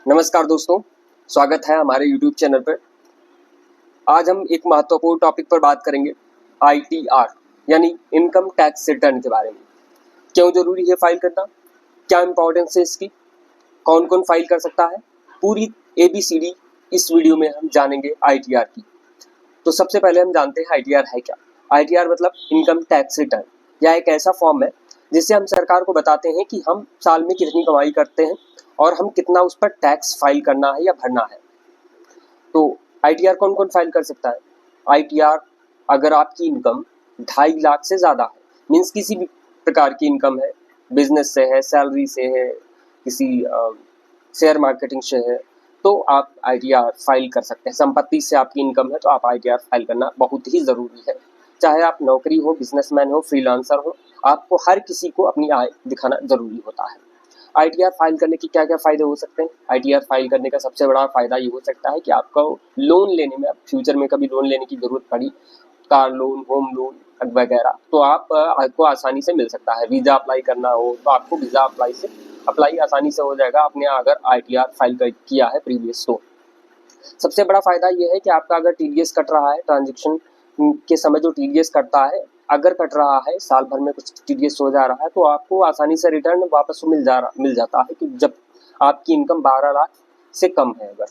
नमस्कार दोस्तों, स्वागत है हमारे YouTube चैनल पर। आज हम एक महत्वपूर्ण टॉपिक पर बात करेंगे, ITR यानी इनकम टैक्स रिटर्न के बारे में। क्यों जरूरी है फाइल करना, क्या इंपॉर्टेंस है इसकी, कौन कौन फाइल कर सकता है, पूरी ABCD इस वीडियो में हम जानेंगे ITR की। तो सबसे पहले हम जानते हैं ITR है क्या। ITR मतलब इनकम टैक्स रिटर्न। यह एक ऐसा फॉर्म है जिससे हम सरकार को बताते हैं कि हम साल में कितनी कमाई करते हैं और हम कितना उस पर टैक्स फाइल करना है या भरना है। तो ITR कौन कौन फाइल कर सकता है। ITR अगर आपकी इनकम 2.5 लाख से ज़्यादा है, मीन्स किसी भी प्रकार की इनकम है, बिजनेस से है, सैलरी से है, किसी शेयर मार्केटिंग से है, तो आप ITR फाइल कर सकते हैं। संपत्ति से आपकी इनकम है तो आप ITR फाइल करना बहुत ही ज़रूरी है। चाहे आप नौकरी हो, बिजनेसमैन हो, फ्रीलांसर हो, आपको हर किसी को अपनी आय दिखाना ज़रूरी होता है। ITR फाइल करने के क्या क्या फ़ायदे हो सकते हैं। ITR फाइल करने का सबसे बड़ा फ़ायदा ये हो सकता है कि आपको लोन लेने में, फ्यूचर में कभी लोन लेने की ज़रूरत पड़ी, कार लोन, होम लोन वगैरह, तो आपको आसानी से मिल सकता है। वीज़ा अप्लाई करना हो तो आपको वीज़ा अप्लाई आसानी से हो जाएगा, आपने अगर ITR फाइल किया है प्रीवियस। तो सबसे बड़ा फ़ायदा ये है कि आपका अगर TDS कट रहा है, ट्रांजेक्शन के समय जो TDS कटता है, अगर कट रहा है, साल भर में कुछ TDS हो जा रहा है, तो आपको आसानी से रिटर्न वापस मिल जाता है कि जब आपकी इनकम 12 लाख से कम है अगर।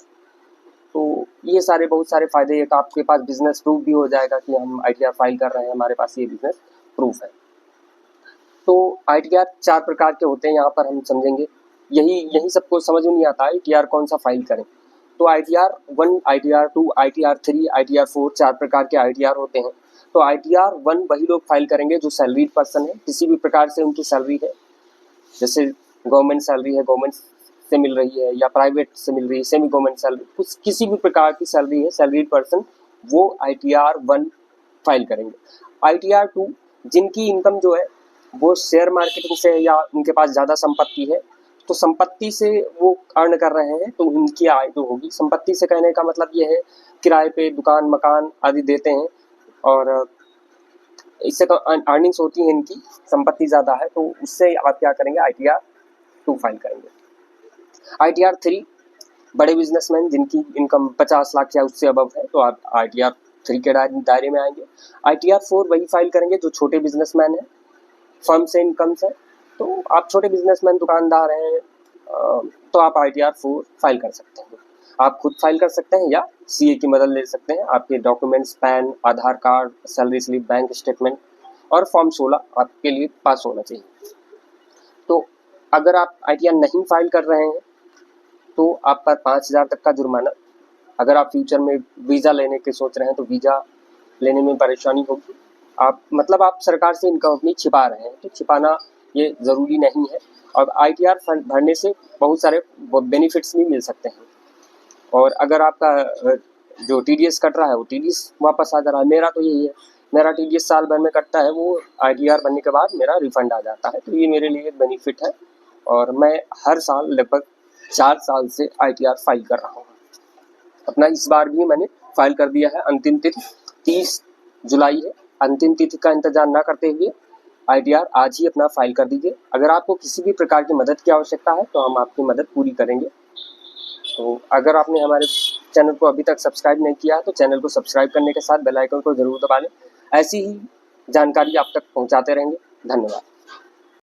तो ये बहुत सारे फ़ायदे। एक आपके पास बिजनेस प्रूफ भी हो जाएगा कि हम ITR फाइल कर रहे हैं, हमारे पास ये बिजनेस प्रूफ है। तो ITR 4 प्रकार के होते हैं, यहाँ पर हम समझेंगे। यही सबको समझ में नहीं आता ITR कौन सा फाइल करें। तो ITR 1, ITR 2, ITR 3, ITR 4 4 प्रकार के ITR होते हैं। तो ITR 1 वही लोग फाइल करेंगे जो सैलरीड पर्सन है, किसी भी प्रकार से उनकी सैलरी है, जैसे गवर्नमेंट सैलरी है, गवर्नमेंट से मिल रही है, या प्राइवेट से मिल रही है, सेमी गवर्नमेंट सैलरी, कुछ किसी भी प्रकार की सैलरी है, सैलरीड पर्सन, वो ITR 1 फाइल करेंगे। ITR 2 जिनकी इनकम जो है वो शेयर मार्केटिंग से है या उनके पास ज़्यादा संपत्ति है, तो संपत्ति से वो अर्न कर रहे हैं, तो उनकी आय जो होगी, संपत्ति से कहने का मतलब ये है किराए पे दुकान मकान आदि देते हैं और इससे तो अर्निंग्स होती हैं, इनकी संपत्ति ज़्यादा है, तो उससे आप क्या करेंगे, ITR 2 फाइल करेंगे। ITR 3 बड़े बिजनेसमैन जिनकी इनकम 50 लाख या उससे अबव है, तो आप ITR 3 के दायरे में आएंगे। ITR 4 वही फाइल करेंगे जो छोटे बिजनेसमैन हैं, फर्म से इनकम से। तो आप छोटे बिजनेसमैन दुकानदार हैं, तो आप ITR 4 फाइल कर सकते हैं। आप खुद फाइल कर सकते हैं या CA की मदद ले सकते हैं। आपके documents PAN, Aadhaar card, salary slip, bank statement और फॉर्म 16 आपके लिए पास होना चाहिए। तो अगर आप ITR नहीं फाइल कर रहे हैं तो आप पर 5,000 तक का जुर्माना। अगर आप फ्यूचर में वीज़ा लेने के सोच रहे हैं तो वीज़ा लेने में परेशानी होगी। आप सरकार से इनकम अपनी छिपा रहे हैं, तो छिपाना ये ज़रूरी नहीं है। और ITR भरने से बहुत सारे बेनिफिट्स भी मिल सकते हैं। और अगर आपका जो TDS कट रहा है वो TDS वापस आ जा रहा है, मेरा तो यही है, मेरा TDS साल भर में कटता है, वो ITR बनने के बाद मेरा रिफंड आ जाता है, तो ये मेरे लिए एक बेनिफिट है। और मैं हर साल लगभग 4 साल से ITR फाइल कर रहा हूँ अपना। इस बार भी मैंने फाइल कर दिया है। अंतिम तिथि 30 जुलाई है। अंतिम तिथि का इंतजार ना करते हुए ITR आज ही अपना फाइल कर दीजिए। अगर आपको किसी भी प्रकार की मदद की आवश्यकता है तो हम आपकी मदद पूरी करेंगे। तो अगर आपने हमारे चैनल को अभी तक सब्सक्राइब नहीं किया तो चैनल को सब्सक्राइब करने के साथ बेल आइकन को जरूर दबा लें। ऐसी ही जानकारी आप तक पहुंचाते रहेंगे। धन्यवाद।